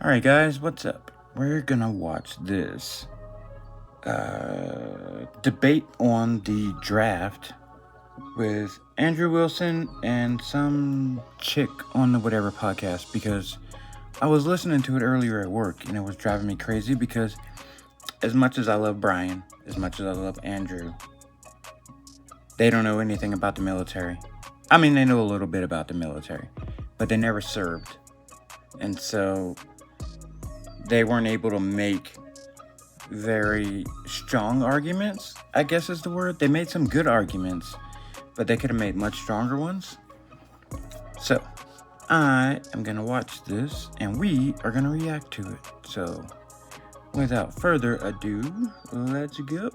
Alright guys, what's up? We're gonna watch this debate on the draft with Andrew Wilson and some chick on the whatever podcast, because I was listening to it earlier at work and it was driving me crazy because as much as I love Brian, as much as I love Andrew, they don't know anything about the military. I mean, they know a little bit about the military, but they never served. And so they weren't able to make very strong arguments, I guess is the word. They made some good arguments, but they could have made much stronger ones. So I am going to watch this and we are going to react to it. So without further ado, let's go.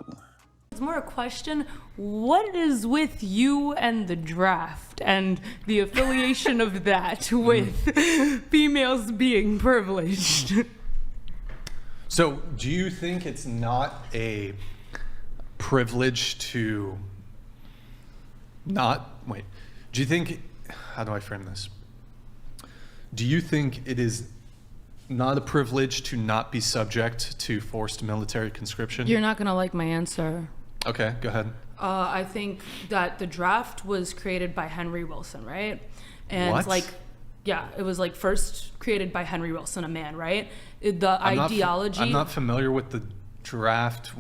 It's more a question, what is with you and the draft and the affiliation of that with females being privileged? So, do you think it's not a privilege to do you think, how do I frame this? Do you think it is not a privilege to not be subject to forced military conscription? You're not going to like my answer. Okay, go ahead. I think that the draft was created by Henry Wilson, right? And What? it was first created by Henry Wilson, a man, right? The ideology. I'm not familiar with the draft,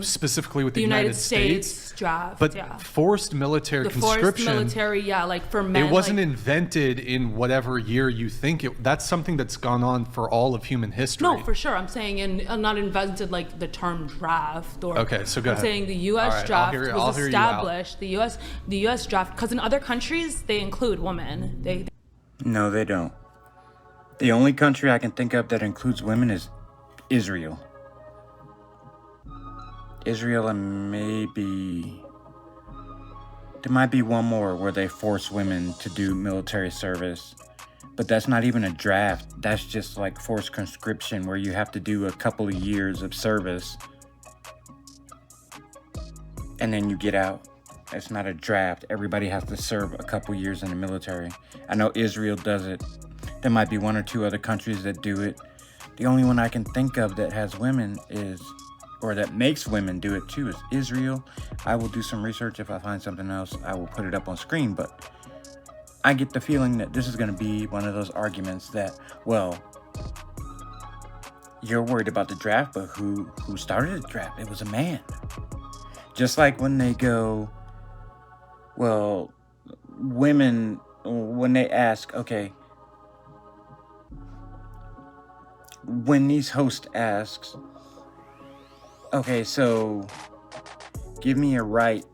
specifically with the United States draft, But yeah. forced military The conscription. forced military, for men. It wasn't invented in whatever year you think it. That's something that's gone on for all of human history. No, for sure. I'm saying, I'm not invented the term draft or. Okay, so go I'm ahead. saying the U.S. All right, draft I'll was hear you out. established. The U.S. draft, because in other countries they include women. No, they don't. The only country I can think of that includes women is Israel. Israel and maybe there might be one more where they force women to do military service, but that's not even a draft. That's just like forced conscription where you have to do a couple of years of service and then you get out. It's not a draft. Everybody has to serve a couple years in the military. I know Israel does it. There might be one or two other countries that do it. The only one I can think of that has women or that makes women do it too, is Israel. I will do some research. If I find something else, I will put it up on screen. But I get the feeling that this is going to be one of those arguments that, well, you're worried about the draft, but who started the draft? It was a man. Just like when they go, well, women, when they ask, okay, when these host asks, okay, so give me a right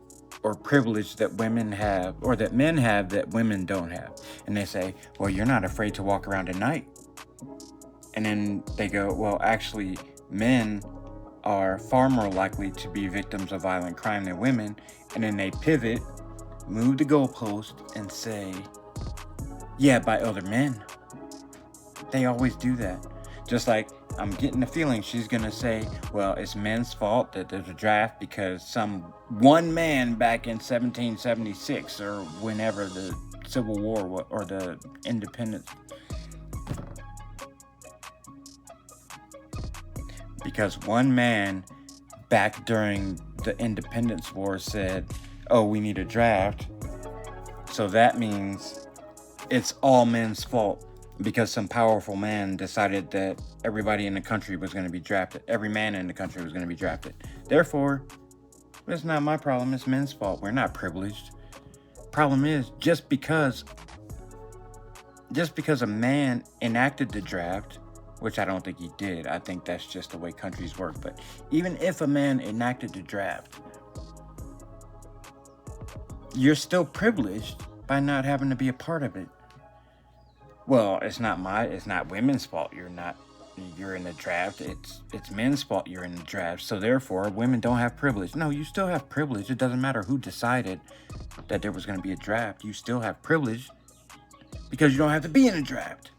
or privilege that women have or that men have that women don't have. And they say, well, you're not afraid to walk around at night. And then they go, well, actually, men are far more likely to be victims of violent crime than women. And then they pivot, move the goalpost, and say, yeah, by other men. They always do that. Just like I'm getting the feeling she's going to say, well, it's men's fault that there's a draft because one man back in 1776 or whenever the Civil War or the independence. Because one man back during the Independence War said, oh, we need a draft. So that means it's all men's fault. Because some powerful man decided that everybody in the country was going to be drafted. Every man in the country was going to be drafted. Therefore, it's not my problem. It's men's fault. We're not privileged. Problem is, just because a man enacted the draft, which I don't think he did. I think that's just the way countries work. But even if a man enacted the draft, you're still privileged by not having to be a part of it. Well, it's not women's fault you're in the draft. It's men's fault you're in the draft. So therefore, women don't have privilege. No, you still have privilege. It doesn't matter who decided that there was going to be a draft. You still have privilege because you don't have to be in a draft.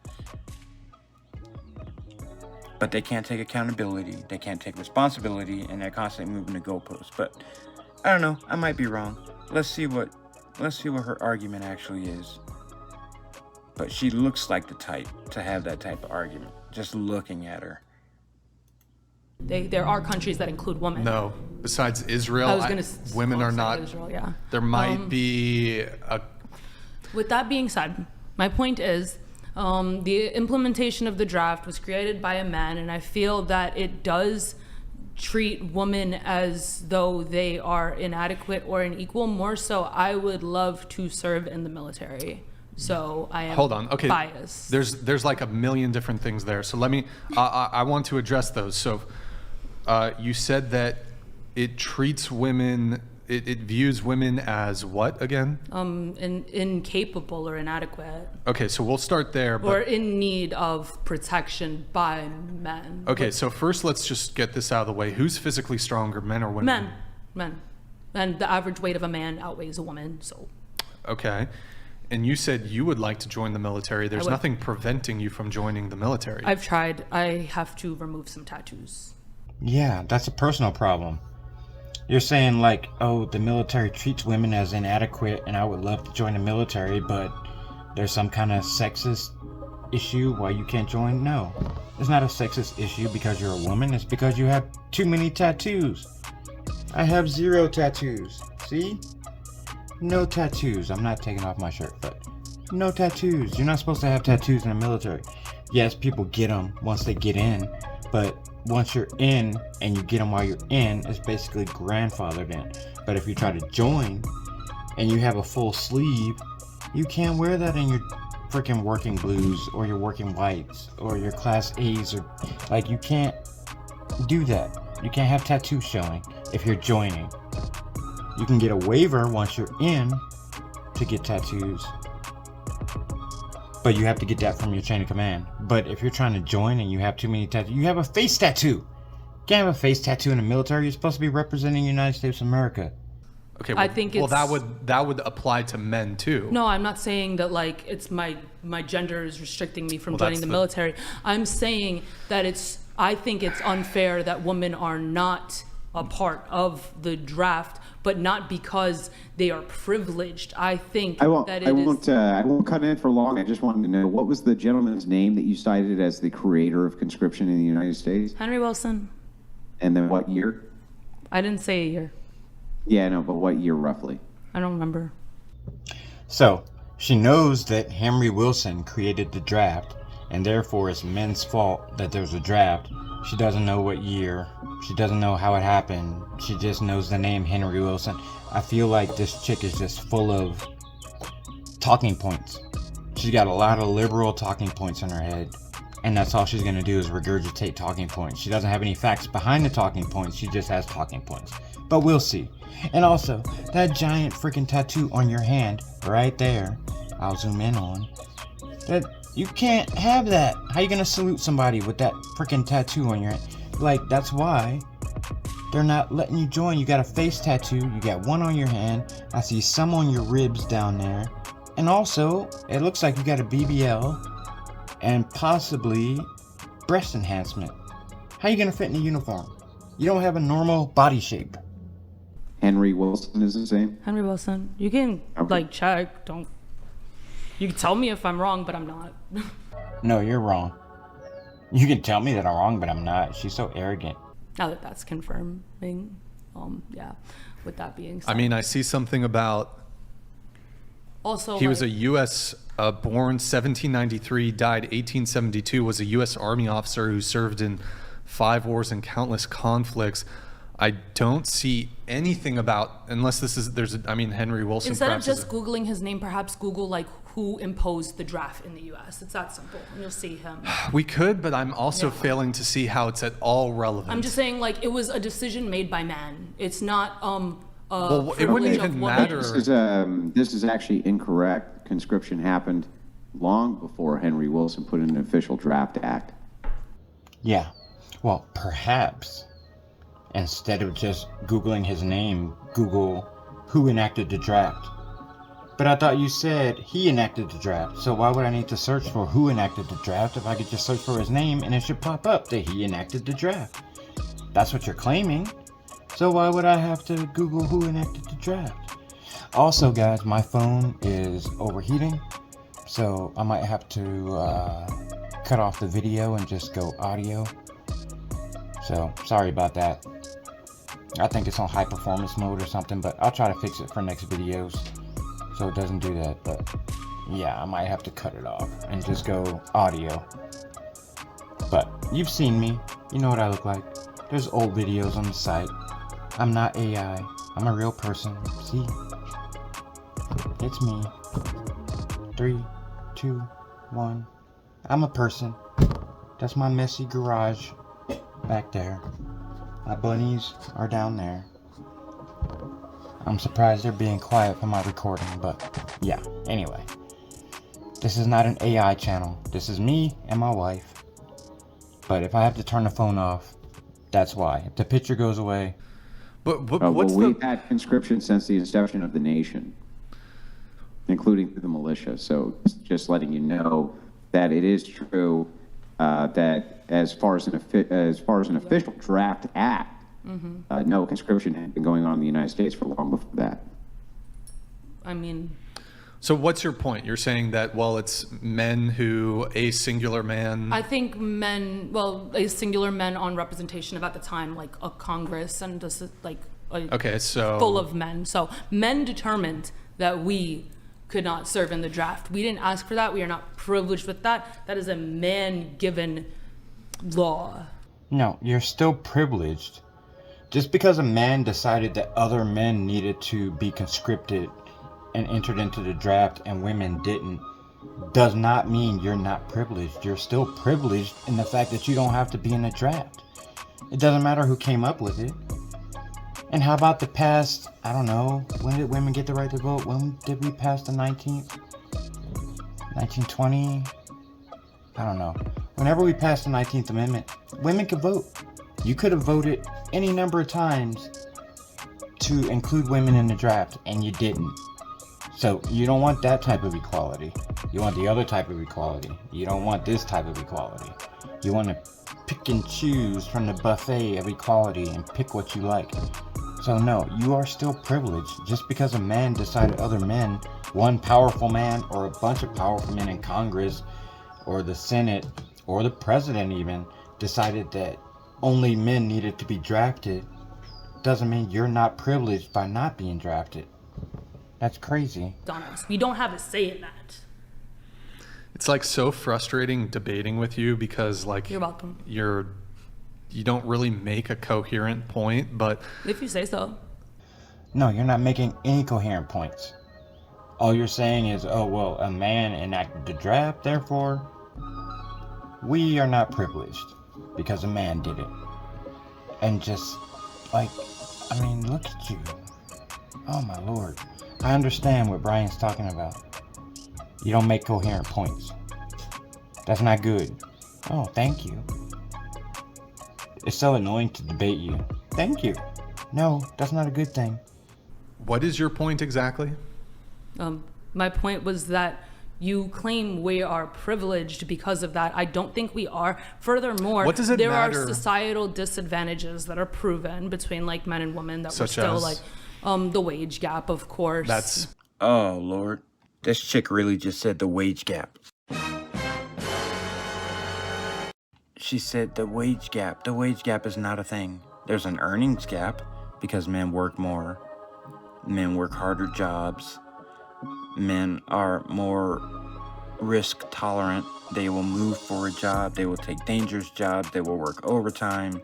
But they can't take accountability. They can't take responsibility, and they're constantly moving the goalposts. But I don't know. I might be wrong. Let's see what her argument actually is. but she looks like the type to have that type of argument, just looking at her. There are countries that include women. No, besides Israel, I was gonna women are say not. Israel, yeah. There might be a. With that being said, my point is, the implementation of the draft was created by a man, and I feel that it does treat women as though they are inadequate or unequal. More so, I would love to serve in the military. So I am Hold on. Okay. biased. There's like a million different things there. So let me. I want to address those. So, you said that it treats women. It views women as what again? Incapable or inadequate. Okay, so we'll start there. Or in need of protection by men. Okay, so first let's just get this out of the way. Who's physically stronger, men or women? Men. And the average weight of a man outweighs a woman, so. Okay. And you said you would like to join the military. There's nothing preventing you from joining the military. I've tried. I have to remove some tattoos. Yeah, that's a personal problem. You're saying like, oh, the military treats women as inadequate and I would love to join the military, but there's some kind of sexist issue why you can't join? No, it's not a sexist issue because you're a woman. It's because you have too many tattoos. I have 0 tattoos. See? No tattoos. I'm not taking off my shirt, but no tattoos. You're not supposed to have tattoos in the military. Yes, people get them once they get in, but once you're in and you get them while you're in, it's basically grandfathered in. But if you try to join and you have a full sleeve, you can't wear that in your freaking working blues or your working whites or your class A's, or like, you can't do that. You can't have tattoos showing if you're joining. You can get a waiver once you're in to get tattoos, but you have to get that from your chain of command. But if you're trying to join and you have too many tattoos, you have a face tattoo. You can't have a face tattoo in the military. You're supposed to be representing the United States of America. Okay, I think it's, that would apply to men too. No, I'm not saying that like it's my gender is restricting me from joining the military. I'm saying that I think it's unfair that women are not a part of the draft, but not because they are privileged. I think I won't cut in for long. I just wanted to know, what was the gentleman's name that you cited as the creator of conscription in the United States? Henry Wilson. And then what year? I didn't say a year. Yeah, no, but what year roughly? I don't remember. So, she knows that Henry Wilson created the draft, and therefore it's men's fault that there's a draft. She doesn't know what year. She doesn't know how it happened. She just knows the name Henry Wilson. I feel like this chick is just full of talking points. She's got a lot of liberal talking points in her head. And that's all she's going to do is regurgitate talking points. She doesn't have any facts behind the talking points. She just has talking points. But we'll see. And also, that giant freaking tattoo on your hand right there, I'll zoom in on, that you can't have that. How you gonna salute somebody with that freaking tattoo on your hand? Like, that's why they're not letting you join. You got a face tattoo. You got one on your hand. I see some on your ribs down there. And also, it looks like you got a BBL and possibly breast enhancement. How you gonna fit in a uniform? You don't have a normal body shape. Henry Wilson is the same? Henry Wilson. You can check. Don't. You can tell me if I'm wrong, but I'm not. No, you're wrong. You can tell me that I'm wrong, but I'm not. She's so arrogant. Now that that's confirming, yeah. With that being said, I mean, I see something about. Also, he was a U.S. Born 1793, died 1872. Was a U.S. Army officer who served in 5 wars and countless conflicts. I don't see anything about, unless Henry Wilson. Instead of just Googling his name, perhaps Google like who imposed the draft in the U.S. It's that simple, and you'll see him. We could, but I'm also failing to see how it's at all relevant. I'm just saying, like, it was a decision made by man. It's not well, it wouldn't even matter. This is actually incorrect. Conscription happened long before Henry Wilson put in an official draft act. Yeah, well, perhaps instead of just Googling his name, Google who enacted the draft. But I thought you said he enacted the draft, so why would I need to search for who enacted the draft if I could just search for his name and it should pop up that he enacted the draft? That's what you're claiming. So why would I have to Google who enacted the draft? Also, guys, my phone is overheating, So I might have to cut off the video and just go audio. So sorry about that. I think it's on high performance mode or something, but I'll try to fix it for next videos so it doesn't do that. But yeah, I might have to cut it off and just go audio. But you've seen me, you know what I look like. There's old videos on the site. I'm not AI, I'm a real person. See? It's me. 3, 2, 1. I'm a person. That's my messy garage back there. My bunnies are down there. I'm surprised they're being quiet for my recording, but yeah, anyway. This is not an AI channel. This is me and my wife. But if I have to turn the phone off, that's why. If the picture goes away. But what's we've had conscription since the inception of the nation, including the militia. So just letting you know that it is true that as far as an official draft act, no conscription had been going on in the United States for long before that. I mean, So what's your point? You're saying that, well, it's men who, a singular man... I think men, well, a singular men on representation of at the time, like a Congress and just like Okay, so... full of men. So men determined that we could not serve in the draft. We didn't ask for that. We are not privileged with that. That is a man-given law. No, you're still privileged. Just because a man decided that other men needed to be conscripted and entered into the draft and women didn't, does not mean you're not privileged. You're still privileged in the fact that you don't have to be in the draft. It doesn't matter who came up with it. And how about the past, I don't know, when did women get the right to vote? When did we pass the 1920? I don't know. Whenever we passed the 19th Amendment, women could vote. You could have voted any number of times to include women in the draft, and you didn't. So you don't want that type of equality. You want the other type of equality. You don't want this type of equality. You want to pick and choose from the buffet of equality and pick what you like. So no, you are still privileged. Just because a man decided other men, one powerful man or a bunch of powerful men in Congress or the Senate or the president even decided that only men needed to be drafted, doesn't mean you're not privileged by not being drafted. That's crazy. Honest. We don't have a say in that. It's like so frustrating debating with you because like You're welcome. You don't really make a coherent point, but If you say so. No, you're not making any coherent points. All you're saying is, oh, well, a man enacted the draft, therefore, we are not privileged because a man did it. And just, like, I mean, look at you. Oh, my Lord. I understand what Brian's talking about. You don't make coherent points. That's not good. Oh, thank you. It's so annoying to debate you. Thank you. No, that's not a good thing. what is your point exactly? My point was that you claim we are privileged because of that. I don't think we are. Furthermore, What does it there matter? are societal disadvantages that are proven between like men and women that we're Such still as? like the wage gap, of course. That's Oh, Lord. This chick really just said the wage gap. She said the wage gap. The wage gap is not a thing. There's an earnings gap because men work more. Men work harder jobs. Men are more risk tolerant. They will move for a job. They will take dangerous jobs. They will work overtime.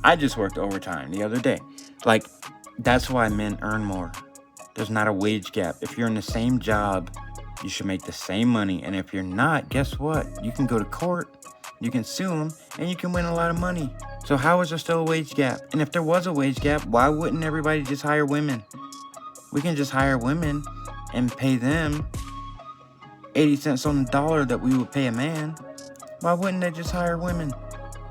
I just worked overtime the other day. Like, that's why men earn more. There's not a wage gap. If you're in the same job, you should make the same money. And if you're not, guess what? You can go to court, you can sue them, and you can win a lot of money. So how is there still a wage gap? And if there was a wage gap, why wouldn't everybody just hire women? We can just hire women and pay them 80 cents on the dollar that we would pay a man. Why wouldn't they just hire women?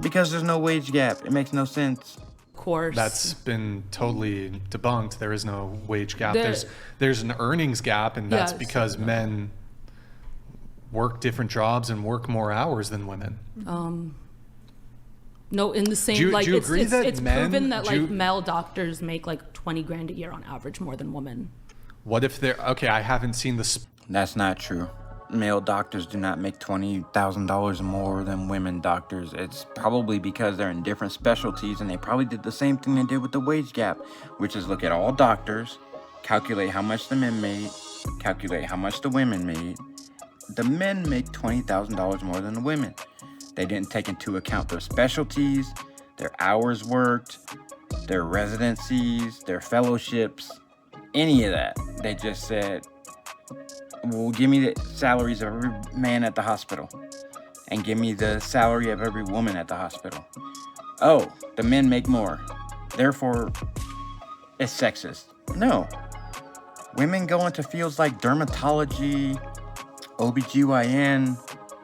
Because there's no wage gap. It makes no sense. course. That's been totally debunked. There is no wage gap. There- There's an earnings gap, and that's Yes. because men work different jobs and work more hours than women. No, in the same, Do you like, agree that it's men- proven that, do like, you- male doctors make, like, 20 grand a year on average more than women. What if they're okay? I haven't seen this. That's not true. male doctors do not make $20,000 more than women doctors. It's probably because they're in different specialties, and they probably did the same thing they did with the wage gap, which is look at all doctors, calculate how much the men made, calculate how much the women made. The men make $20,000 more than the women. They didn't take into account their specialties, their hours worked, their residencies, their fellowships, any of that. They just said, well, give me the salaries of every man at the hospital and give me the salary of every woman at the hospital. Oh, the men make more. Therefore, it's sexist. No. Women go into fields like dermatology, OBGYN,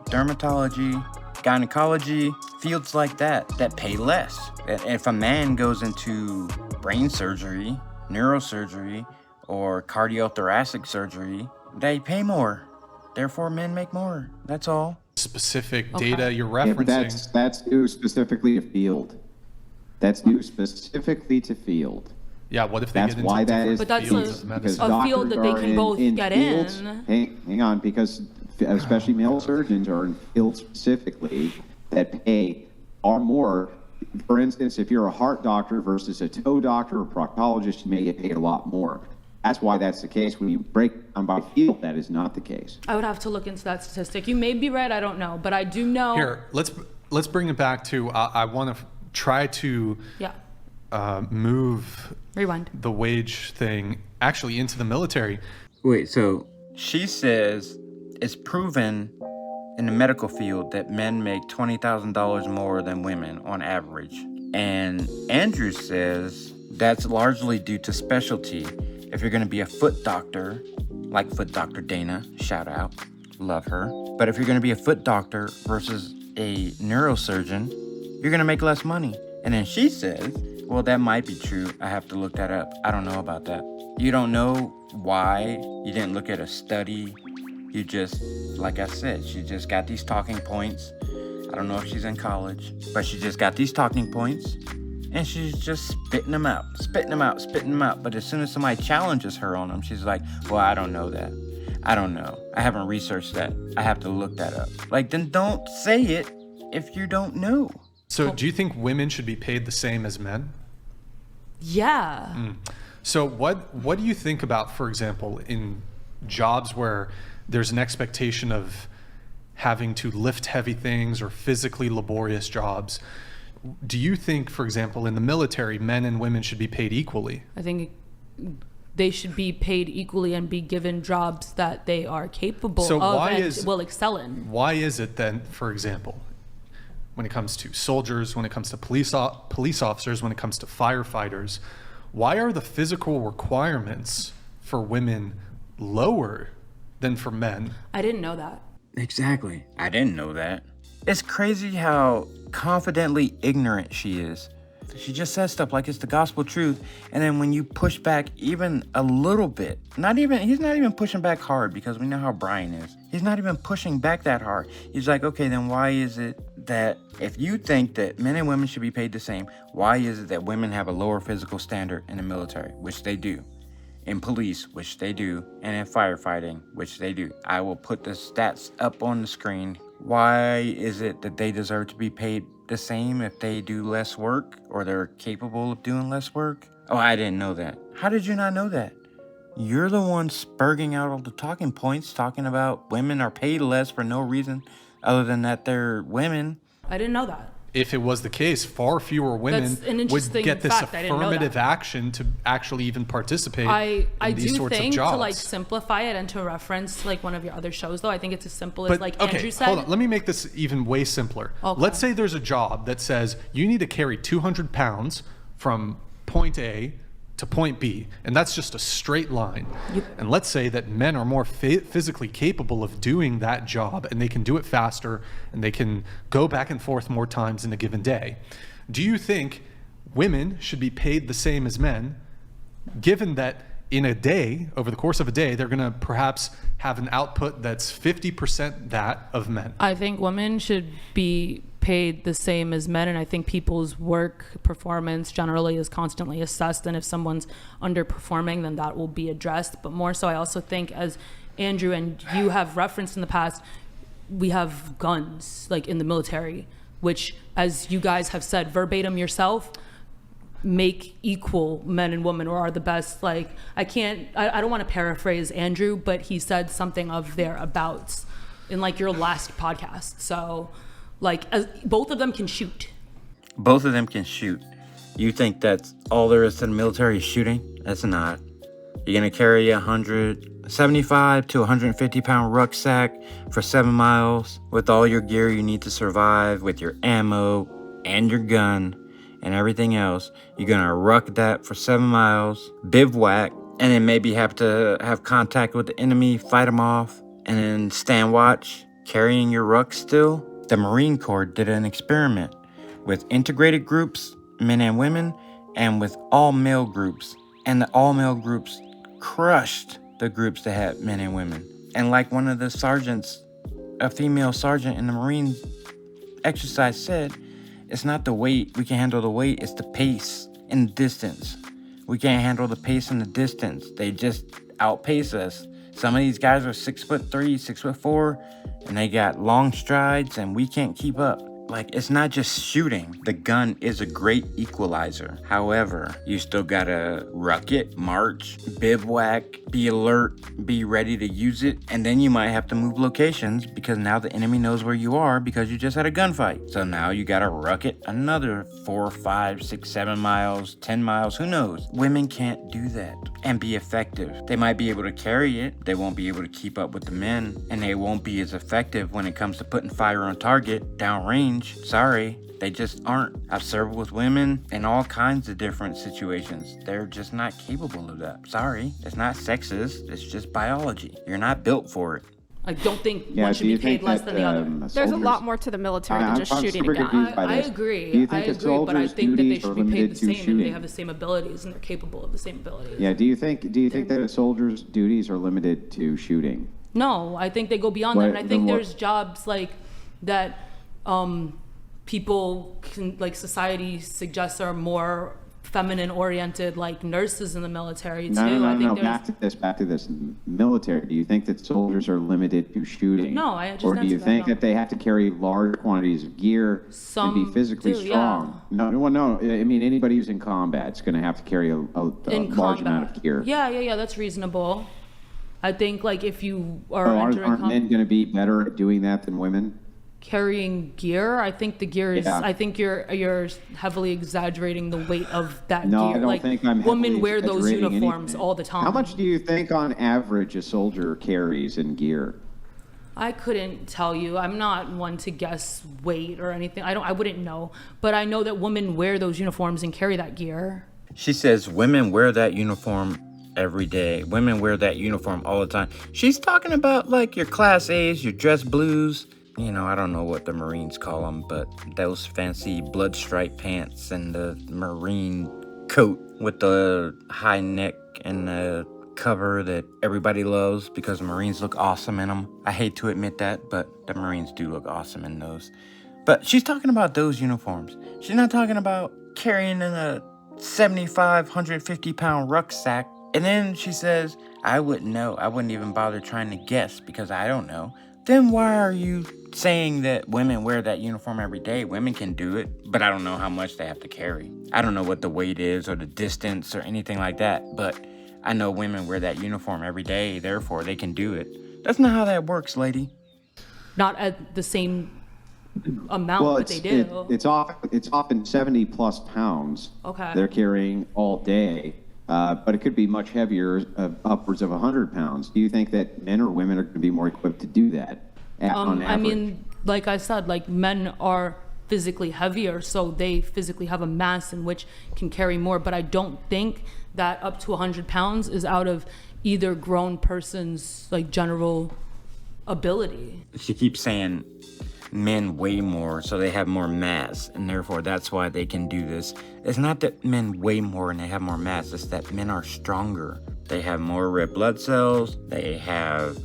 dermatology, gynecology, fields like that pay less. If a man goes into brain surgery, neurosurgery, or cardiothoracic surgery, they pay more. Therefore, men make more. That's all. Specific data you're referencing. Yeah, but that's due specifically to field. That's due specifically to field. Yeah, what if they That's get into why that is But that's fields a- of medicine? a field that they can both get fields, in. Hang on, because especially male surgeons are in fields specifically that pay far more. For instance, if you're a heart doctor versus a toe doctor or proctologist, you may get paid a lot more. That's why that's the case. When you break down by field, that is not the case. I would have to look into that statistic. You may be right, I don't know, but I do know. Here, let's bring it back to I want to try to Yeah. move Rewind. the wage thing actually into the military. Wait, so she says it's proven in the medical field that men make $20,000 more than women on average. And Andrew says that's largely due to specialty. If you're going to be a foot doctor, like Foot Doctor Dana, shout out, love her. But if you're going to be a foot doctor versus a neurosurgeon, you're going to make less money. And then she says, well, that might be true. I have to look that up. I don't know about that. You don't know why. You didn't look at a study. You just, like I said, she just got these talking points. I don't know if she's in college, but she just got these talking points and she's just spitting them out. But as soon as somebody challenges her on them, she's like, well, I don't know that. I don't know. I haven't researched that. I have to look that up. Like, then don't say it if you don't know. So do you think women should be paid the same as men? Yeah. So what do you think about, for example, in jobs where there's an expectation of having to lift heavy things or physically laborious jobs? Do you think, for example, in the military, men and women should be paid equally? I think they should be paid equally and be given jobs that they are capable of and will excel in. Why is it then, for example, when it comes to soldiers, when it comes to police officers, when it comes to firefighters, why are the physical requirements for women lower than for men? I didn't know that. Exactly. I didn't know that. It's crazy how confidently ignorant she is. She just says stuff like it's the gospel truth, and then when you push back even a little bit, he's not even pushing back hard, because we know how Brian is. He's not even pushing back that hard. He's like, okay, then why is it that if you think that men and women should be paid the same, why is it that women have a lower physical standard in the military, which they do, in police, which they do, and in firefighting, which they do? I will put the stats up on the screen. Why is it that they deserve to be paid the same if they do less work, or they're capable of doing less work? Oh, I didn't know that. How did you not know that? You're the one spurging out all the talking points, talking about women are paid less for no reason other than that they're women. I didn't know that. If it was the case, far fewer women That's an would interesting get this fact. I didn't know affirmative that. action to actually even participate I in these do sorts of think jobs. to like simplify it and to reference like one of your other shows though, I think it's as simple as But like okay, Andrew said. hold on. Let me make this even way simpler. Okay. Let's say there's a job that says you need to carry 200 pounds from point A to point B, and that's just a straight line. Yep. And let's say that men are more physically capable of doing that job, and they can do it faster, and they can go back and forth more times in a given day. Do you think women should be paid the same as men, given that in a day, over the course of a day, they're going to perhaps have an output that's 50% that of men? I think women should be paid the same as men, and I think people's work performance generally is constantly assessed, and if someone's underperforming, then that will be addressed. But more so, I also think as Andrew, and you have referenced in the past, we have guns, like, in the military, which, as you guys have said verbatim yourself, make equal men and women, or are the best. Like, I don't want to paraphrase Andrew, but he said something of thereabouts in, like, your last podcast. So, like, both of them can shoot. Both of them can shoot. You think that's all there is to the military is shooting? That's not. You're going to carry 175 to 150 pound rucksack for 7 miles with all your gear you need to survive, with your ammo and your gun and everything else. You're going to ruck that for 7 miles, bivouac, and then maybe have to have contact with the enemy, fight them off, and then stand watch, carrying your ruck still. The Marine Corps did an experiment with integrated groups, men and women, and with all male groups. And the all male groups crushed the groups that had men and women. And like one of the sergeants, a female sergeant in the Marine exercise said, it's not the weight, we can handle the weight, it's the pace and the distance. We can't handle the pace and the distance. They just outpace us. Some of these guys are 6'3", 6'4", and they got long strides and we can't keep up. Like, it's not just shooting. The gun is a great equalizer. However, you still gotta ruck it, march, bivouac, be alert, be ready to use it, and then you might have to move locations because now the enemy knows where you are because you just had a gunfight. So now you gotta ruck it another 4, 5, 6, 7 miles, 10 miles, who knows? Women can't do that and be effective. They might be able to carry it, they won't be able to keep up with the men, and they won't be as effective when it comes to putting fire on target, downrange. Sorry, they just aren't. I've served with women in all kinds of different situations. They're just not capable of that. Sorry, it's not sexist, it's just biology. You're not built for it. I don't think one should be paid less than the other. There's a lot more to the military than just shooting a gun. I agree, but I think that they should be paid the same and they have the same abilities and they're capable of the same abilities. Yeah, do you think that a soldier's duties are limited to shooting? No, I think they go beyond that. And I think there's jobs like that people can, like, society suggests are more feminine oriented, like nurses in the military too. No, back to this military. Do you think that soldiers are limited to shooting? No, I just Or do you think that they have to carry large quantities of gear and be physically strong? Yeah. No. I mean, anybody who's in combat is going to have to carry a large amount of gear. Yeah, that's reasonable. I think, like, if you are aren't men going to be better at doing that than women? Carrying gear, I think the gear is. Yeah. I think you're heavily exaggerating the weight of that gear. I don't like, think I'm women wear those uniforms all the time. How much do you think, on average, a soldier carries in gear? I couldn't tell you. I'm not one to guess weight or anything. I wouldn't know, but I know that women wear those uniforms and carry that gear. She says women wear that uniform every day. Women wear that uniform all the time. She's talking about, like, your Class A's, your dress blues. You know, I don't know what the Marines call them, but those fancy blood stripe pants and the Marine coat with the high neck and the cover that everybody loves because Marines look awesome in them. I hate to admit that, but the Marines do look awesome in those. But she's talking about those uniforms. She's not talking about carrying in a 75, 150 pound rucksack. And then she says, I wouldn't know. I wouldn't even bother trying to guess because I don't know. Then why are you saying that women wear that uniform every day? Women can do it, but I don't know how much they have to carry. I don't know what the weight is or the distance or anything like that, but I know women wear that uniform every day, therefore they can do it. That's not how that works, lady. Not at the same amount that they do. It's often 70 plus pounds. Okay. They're carrying all day. But it could be much heavier, upwards of 100 pounds. Do you think that men or women are going to be more equipped to do that on average? I mean, like I said, like, men are physically heavier, so they physically have a mass in which can carry more. But I don't think that up to 100 pounds is out of either grown person's, like, general ability. She keeps saying men weigh more, so they have more mass, and therefore that's why they can do this. It's not that men weigh more and they have more mass, it's that men are stronger. They have more red blood cells, they have,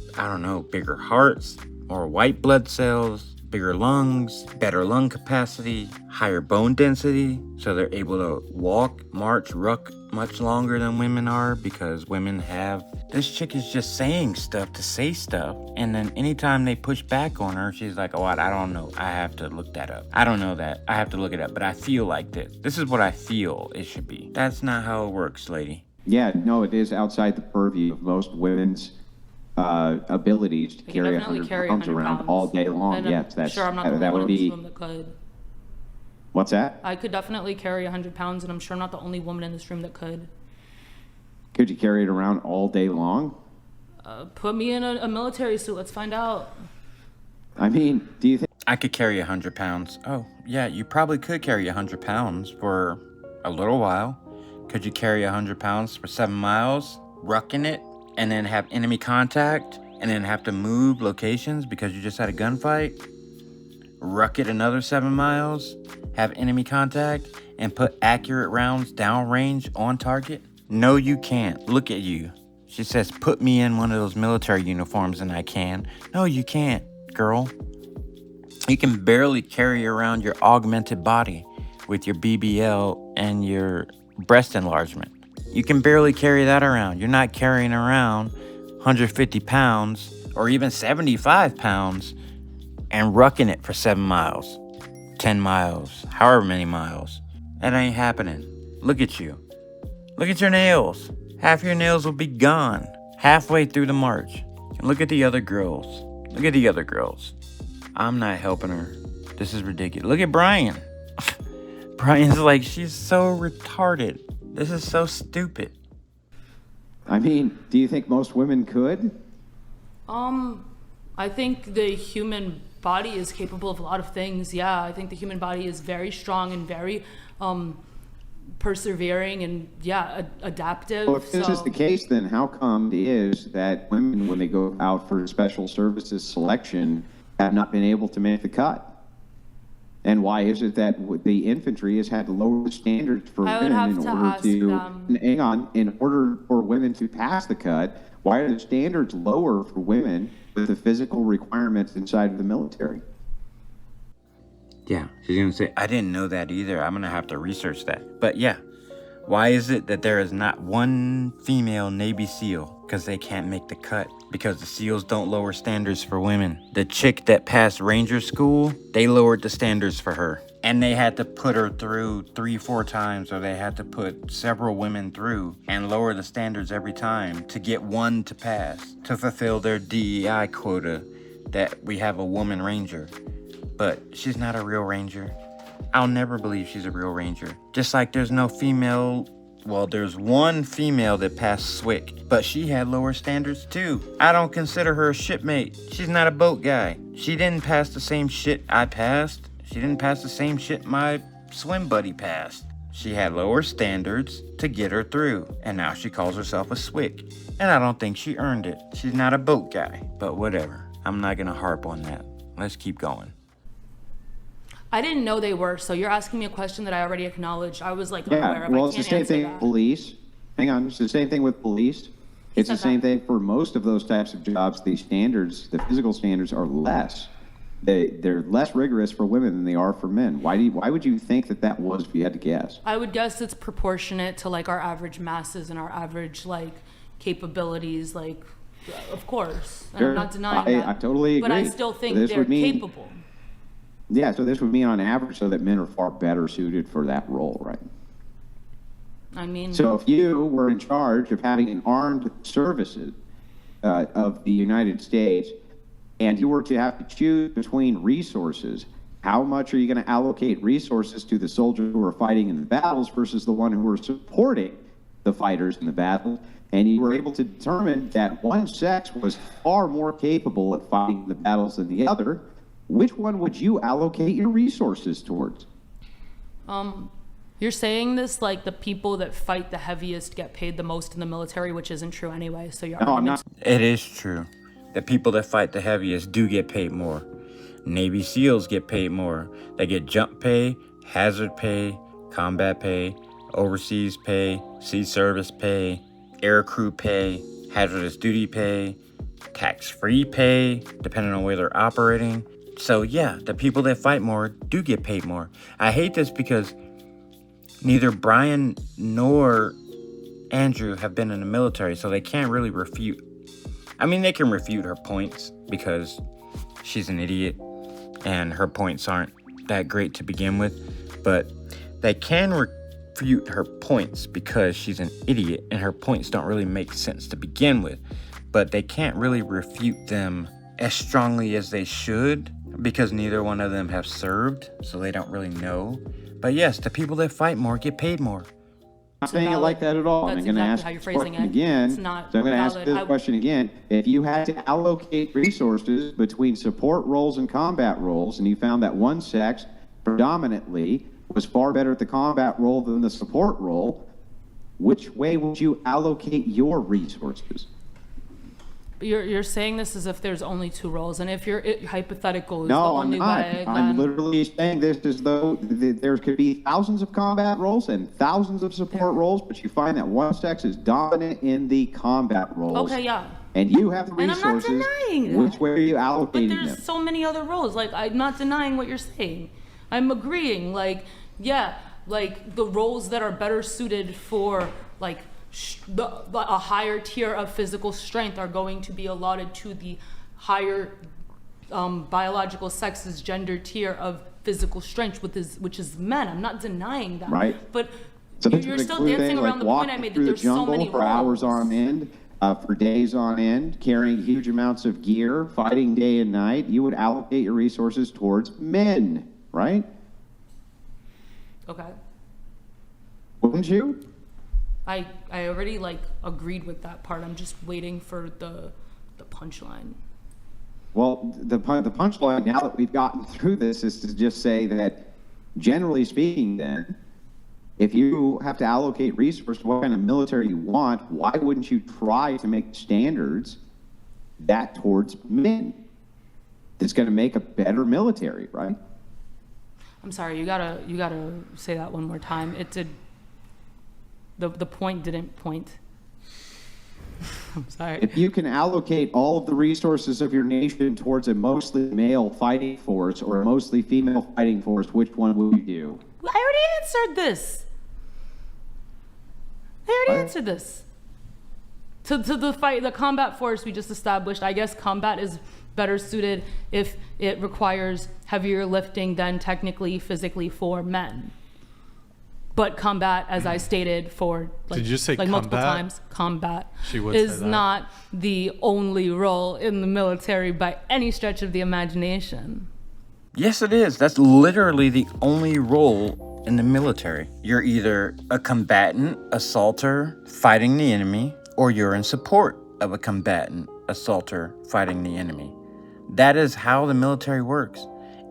bigger hearts, more white blood cells, bigger lungs, better lung capacity, higher bone density, so they're able to walk, march, ruck much longer than women are because women have This chick is just saying stuff to say stuff. And then anytime they push back on her, she's like, oh, I don't know. I have to look that up. I don't know that. I have to look it up. But I feel like this. This is what I feel it should be. That's not how it works, lady. Yeah, no, it is outside the purview of most women's abilities to carry 100 pounds around all day long. And yes, that's sure I'm not the that only would one in be. this room that could. What's that? I could definitely carry 100 pounds, and I'm sure I'm not the only woman in this room that could. Could you carry it around all day long? Put me in a military suit. Let's find out. I mean, do you think I could carry 100 pounds. Oh, yeah, you probably could carry 100 pounds for a little while. Could you carry 100 pounds for 7 miles, rucking it, and then have enemy contact, and then have to move locations because you just had a gunfight? Ruck it another 7 miles, have enemy contact, and put accurate rounds downrange on target? No, you can't. Look at you. She says, put me in one of those military uniforms and I can. No, you can't, girl. You can barely carry around your augmented body with your BBL and your breast enlargement. You can barely carry that around. You're not carrying around 150 pounds or even 75 pounds and rucking it for 7 miles, 10 miles, however many miles. That ain't happening. Look at you. Look at your nails. Half your nails will be gone halfway through the march. And look at the other girls. Look at the other girls. I'm not helping her. This is ridiculous. Look at Brian. Brian's like, she's so retarded. This is so stupid. I mean, do you think most women could? I think the human body is capable of a lot of things. Yeah, I think the human body is very strong and very persevering and adaptive. Well, if this is the case, then how come it is that women, when they go out for special services selection, have not been able to make the cut? And why is it that the infantry has had lower standards for women in order for women to pass the cut? Why are the standards lower for women with the physical requirements inside of the military? Yeah, she's going to say, I didn't know that either. I'm going to have to research that. But yeah, why is it that there is not one female Navy SEAL? Because they can't make the cut. Because the SEALs don't lower standards for women. The chick that passed Ranger School, they lowered the standards for her. And they had to put her through 3-4 times, or they had to put several women through and lower the standards every time to get one to pass, to fulfill their DEI quota that we have a woman Ranger. But she's not a real Ranger. I'll never believe she's a real Ranger. Just like there's no female, well, there's one female that passed SWIC, but she had lower standards too. I don't consider her a shipmate. She's not a boat guy. She didn't pass the same shit I passed. She didn't pass the same shit my swim buddy passed. She had lower standards to get her through, and now she calls herself a SWIC. And I don't think she earned it. She's not a boat guy, but whatever. I'm not gonna harp on that. Let's keep going. I didn't know they were, so you're asking me a question that I already acknowledged. I was like, Yeah, well, it's the same thing with police. Hang on, it's the same thing with police. It's the same thing for most of those types of jobs. The standards, the physical standards are less. They're less rigorous for women than they are for men. Why would you think that was, if you had to guess? I would guess it's proportionate to like our average masses and our average like capabilities, like, of course. Sure. I'm not denying that. I totally agree. But I still think they're capable. Yeah, so this would mean on average so that men are far better suited for that role, right? I mean, so if you were in charge of having an armed services of the United States, and you were to have to choose between resources, how much are you going to allocate resources to the soldiers who are fighting in the battles versus the one who are supporting the fighters in the battle? And you were able to determine that one sex was far more capable at fighting the battles than the other. Which one would you allocate your resources towards? You're saying this like the people that fight the heaviest get paid the most in the military, which isn't true anyway. So you're No, I'm not. It is true. The people that fight the heaviest do get paid more. Navy SEALs get paid more. They get jump pay, hazard pay, combat pay, overseas pay, sea service pay, air crew pay, hazardous duty pay, tax-free pay, depending on where they're operating. So yeah, the people that fight more do get paid more. I hate this because neither Brian nor Andrew have been in the military, so they can't really refute. I mean, they can refute her points because she's an idiot and her points aren't that great to begin with, but they can refute her points because she's an idiot and her points don't really make sense to begin with, but they can't really refute them as strongly as they should because neither one of them have served, so they don't really know. But yes, the people that fight more get paid more. I'm not saying it like that at all. That's I'm going to exactly ask how you're this phrasing question it. again. It's not So I'm going to ask valid. this question again. If you had to allocate resources between support roles and combat roles, and you found that one sex predominantly was far better at the combat role than the support role, which way would you allocate your resources? You're saying this as if there's only two roles, and if your hypothetical is the No, I'm only not. way, I'm then literally saying this as though there could be thousands of combat roles and thousands of support roles, but you find that one sex is dominant in the combat roles. okay, yeah. And you have the And I'm not resources. denying Which that. way are you But allocating there's them? so many other roles. Like, I'm not denying what you're saying. I'm agreeing. Like, yeah, like the roles that are better suited for like a higher tier of physical strength are going to be allotted to the higher biological sex's gender tier of physical strength, which is men. I'm not denying that. Right. But So you're still dancing around the point I made that there's so many for hours roles. on end, for days on end, carrying huge amounts of gear, fighting day and night. You would allocate your resources towards men, right? Okay. Wouldn't you? I already like agreed with that part. I'm just waiting for the punchline. Well, the punchline, now that we've gotten through this, is to just say that, generally speaking, then, if you have to allocate resources, what kind of military you want, why wouldn't you try to make standards that towards men? That's going to make a better military, right? I'm sorry, you gotta say that one more time. It did. The point didn't point. I'm sorry. If you can allocate all of the resources of your nation towards a mostly male fighting force or a mostly female fighting force, which one would you do? I already answered this. To the combat force we just established, I guess combat is better suited if it requires heavier lifting than technically, physically for men. But combat, as I stated for Did you say multiple combat? times, combat She would say is that. not the only role in the military by any stretch of the imagination. Yes, it is. That's literally the only role in the military. You're either a combatant, assaulter, fighting the enemy, or you're in support of a combatant, assaulter, fighting the enemy. That is how the military works.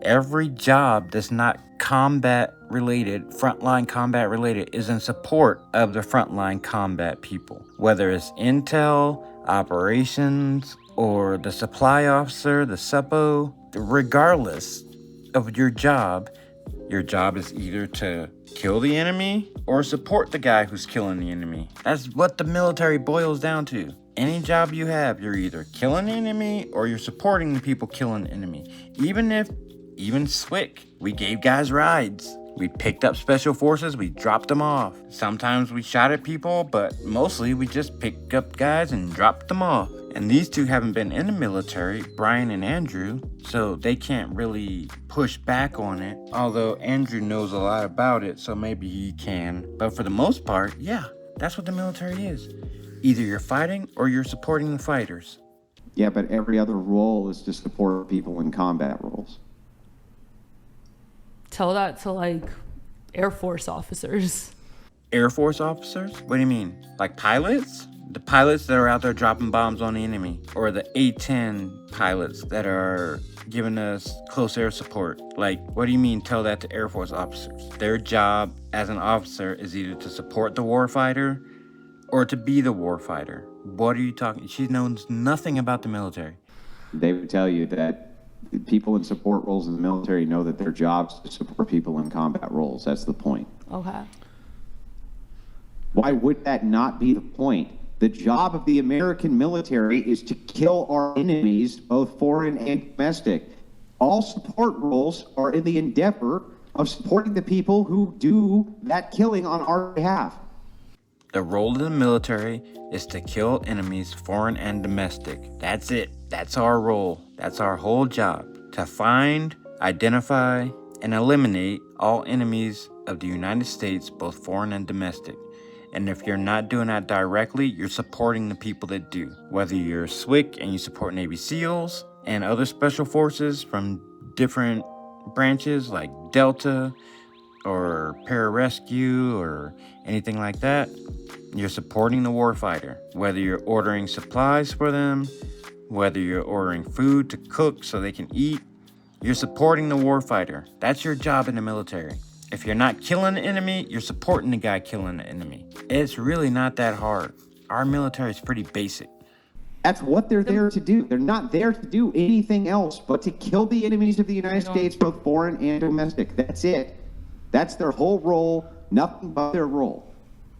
Every job that's not combat related, frontline combat related, is in support of the frontline combat people. Whether it's intel, operations, or the supply officer, the suppo, regardless of your job is either to kill the enemy or support the guy who's killing the enemy. That's what the military boils down to. Any job you have, you're either killing the enemy or you're supporting the people killing the enemy. Even SWIC, we gave guys rides. We picked up special forces, we dropped them off. Sometimes we shot at people, but mostly we just picked up guys and dropped them off. And these two haven't been in the military, Brian and Andrew, so they can't really push back on it. Although Andrew knows a lot about it, so maybe he can. But for the most part, yeah, that's what the military is. Either you're fighting or you're supporting the fighters. Yeah, but every other role is to support people in combat roles. Tell that to Air Force officers. Air Force officers? What do you mean? Like pilots? The pilots that are out there dropping bombs on the enemy, or the A-10 pilots that are giving us close air support. What do you mean tell that to Air Force officers? Their job as an officer is either to support the warfighter or to be the warfighter. What are you talking? She knows nothing about the military. They would tell you that people in support roles in the military know that their job's to support people in combat roles. That's the point. Okay. Why would that not be the point? The job of the American military is to kill our enemies, both foreign and domestic. All support roles are in the endeavor of supporting the people who do that killing on our behalf. The role of the military is to kill enemies, foreign and domestic. That's it. That's our role. That's our whole job. To find, identify, and eliminate all enemies of the United States, both foreign and domestic. And if you're not doing that directly, you're supporting the people that do. Whether you're SWIC and you support Navy SEALs and other special forces from different branches like Delta or pararescue or anything like that, you're supporting the warfighter. Whether you're ordering supplies for them, whether you're ordering food to cook so they can eat, you're supporting the warfighter. That's your job in the military. If you're not killing the enemy, you're supporting the guy killing the enemy. It's really not that hard. Our military is pretty basic. That's what they're there to do. They're not there to do anything else but to kill the enemies of the United States, both foreign and domestic. That's it. That's their whole role, nothing but their role.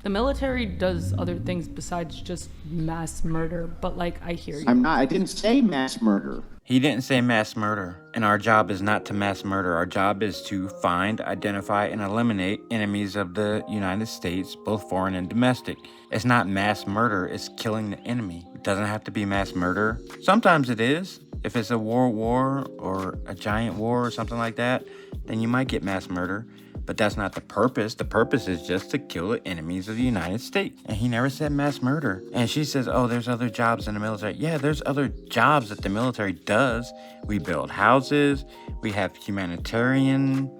The military does other things besides just mass murder, but like, I hear you. I didn't say mass murder. He didn't say mass murder, and our job is not to mass murder. Our job is to find, identify, and eliminate enemies of the United States, both foreign and domestic. It's not mass murder, it's killing the enemy. It doesn't have to be mass murder. Sometimes it is. If it's a world war or a giant war or something like that, then you might get mass murder. But that's not the purpose. The purpose is just to kill the enemies of the United States. And he never said mass murder. And she says, oh, there's other jobs in the military. Yeah, there's other jobs that the military does. We build houses. We have humanitarian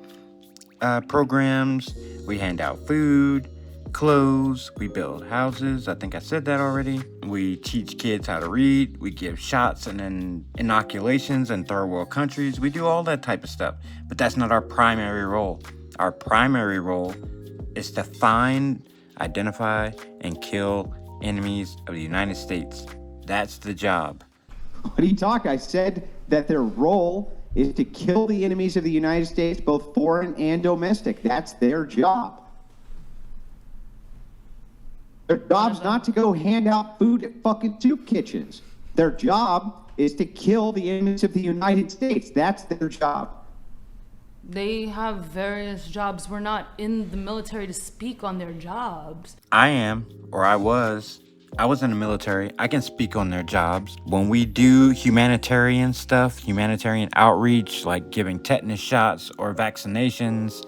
programs. We hand out food, clothes. We build houses. I think I said that already. We teach kids how to read. We give shots and then inoculations in third world countries. We do all that type of stuff. But that's not our primary role. Our primary role is to find, identify, and kill enemies of the United States. That's the job. What are you talking? I said that their role is to kill the enemies of the United States, both foreign and domestic. That's their job. Their job's not to go hand out food at fucking soup kitchens. Their job is to kill the enemies of the United States. That's their job. They have various jobs. We're not in the military to speak on their jobs. I am, or I was. I was in the military. I can speak on their jobs. When we do humanitarian stuff, humanitarian outreach, like giving tetanus shots or vaccinations,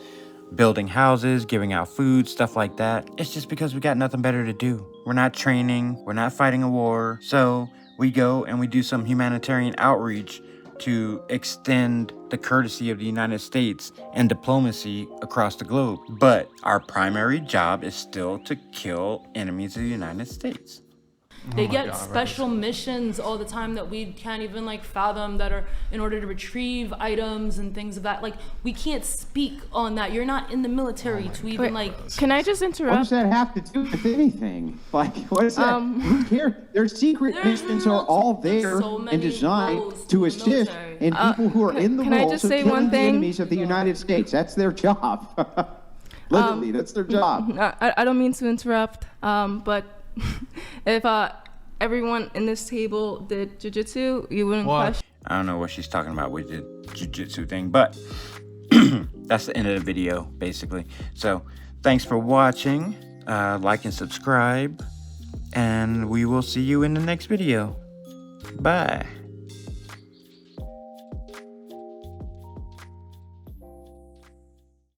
building houses, giving out food, stuff like that, it's just because we got nothing better to do. We're not training. We're not fighting a war. So we go and we do some humanitarian outreach to extend the courtesy of the United States and diplomacy across the globe. But our primary job is still to kill enemies of the United States. They get special missions all the time that we can't even like fathom, that are in order to retrieve items and things of that. Like, we can't speak on that. You're not in the military to even Can I just interrupt? What does that have to do with anything? Like, what is that? Who cares? Their secret missions are all there and designed to assist in people who are in the roles of killing the enemies of the United States. That's their job. Literally, that's their job. I don't mean to interrupt, but if everyone in this table did jiu-jitsu, you wouldn't question. I don't know what she's talking about with the jiu-jitsu thing, but that's the end of the video, basically. So thanks for watching. Like and subscribe, and we will see you in the next video. Bye.